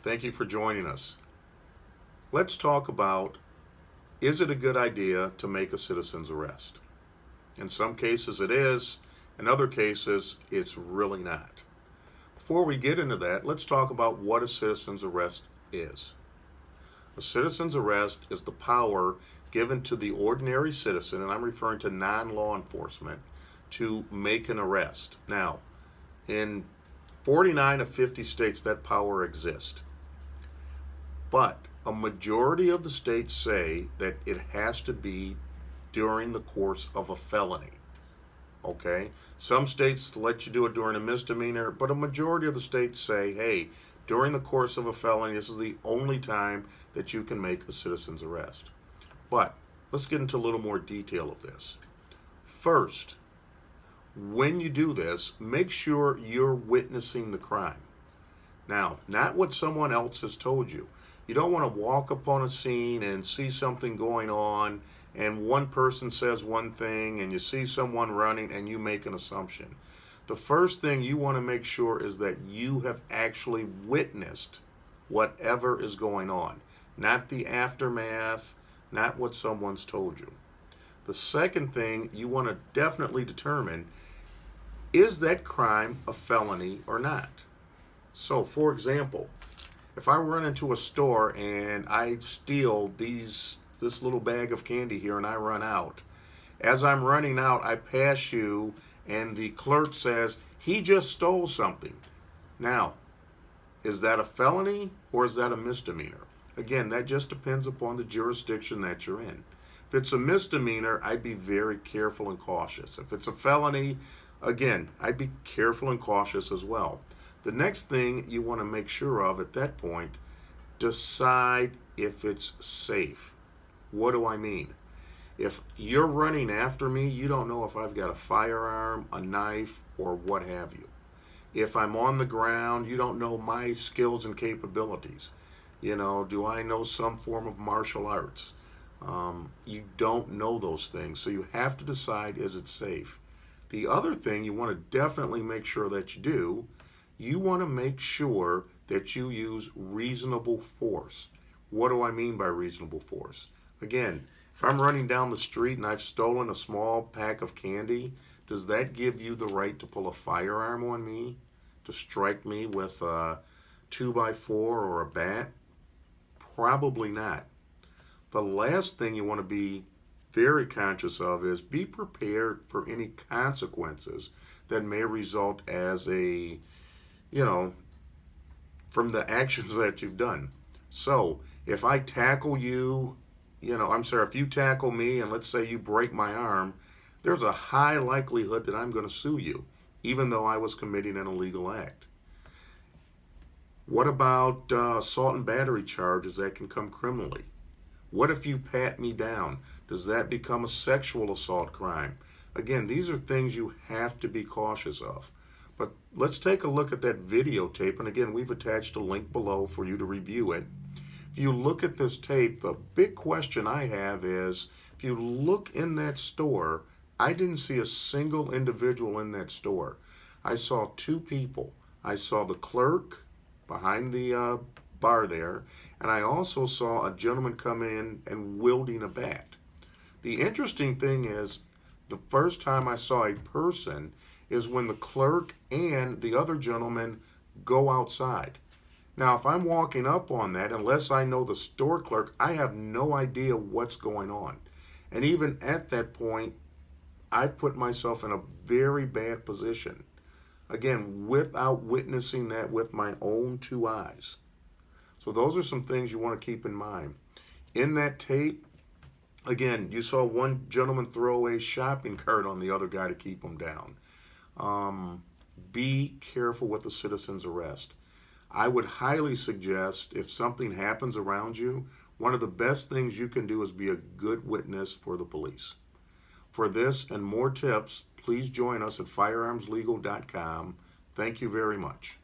Thank you for joining us. Let's talk about, is it a good idea to make a citizen's arrest? In some cases it is, in other cases it's really not. Before we get into that, let's talk about what a citizen's arrest is. A citizen's arrest is the power given to the ordinary citizen, and I'm referring to non-law enforcement, to make an arrest. Now, in 49 of 50 states that power exists. But a majority of the states say that it has to be during the course of a felony. Okay? Some states let you do it during a misdemeanor, but a majority of the states say, hey, during the course of a felony, this is the only time that you can make a citizen's arrest. But let's get into a little more detail of this. First, when you do this, make sure you're witnessing the crime. Now, not what someone else has told you. You don't want to walk upon a scene and see something going on and one person says one thing and you see someone running and you make an assumption. The first thing you want to make sure is that you have actually witnessed whatever is going on, not the aftermath, not what someone's told you. The second thing you want to definitely determine, is that crime a felony or not? So, for example, if I run into a store and I steal this little bag of candy here and I run out, as I'm running out, I pass you and the clerk says, he just stole something. Now, is that a felony or is that a misdemeanor? Again, that just depends upon the jurisdiction that you're in. If it's a misdemeanor, I'd be very careful and cautious. If it's a felony, again, I'd be careful and cautious as well. The next thing you want to make sure of at that point, decide if it's safe. What do I mean? If you're running after me, you don't know if I've got a firearm, a knife, or what have you. If I'm on the ground, you don't know my skills and capabilities. Do I know some form of martial arts? You don't know those things, so you have to decide, is it safe? The other thing you want to definitely make sure that you do, you want to make sure that you use reasonable force. What do I mean by reasonable force? Again, if I'm running down the street and I've stolen a small pack of candy, does that give you the right to pull a firearm on me, to strike me with a 2x4 or a bat? Probably not. The last thing you want to be very conscious of is be prepared for any consequences that may result as from the actions that you've done. So if I tackle you, if you tackle me and let's say you break my arm, there's a high likelihood that I'm going to sue you, even though I was committing an illegal act. What about assault and battery charges that can come criminally? What if you pat me down? Does that become a sexual assault crime? Again, these are things you have to be cautious of. But let's take a look at that videotape. And again, we've attached a link below for you to review it. If you look at this tape, the big question I have is, if you look in that store, I didn't see a single individual in that store. I saw two people. I saw the clerk behind the bar there, and I also saw a gentleman come in and wielding a bat. The interesting thing is, the first time I saw a person is when the clerk and the other gentleman go outside. Now, if I'm walking up on that, unless I know the store clerk, I have no idea what's going on. And even at that point, I put myself in a very bad position. Again, without witnessing that with my own two eyes. So those are some things you want to keep in mind. In that tape, again, you saw one gentleman throw a shopping cart on the other guy to keep him down. Be careful with the citizen's arrest. I would highly suggest if something happens around you, one of the best things you can do is be a good witness for the police. For this and more tips, please join us at firearmslegal.com. Thank you very much.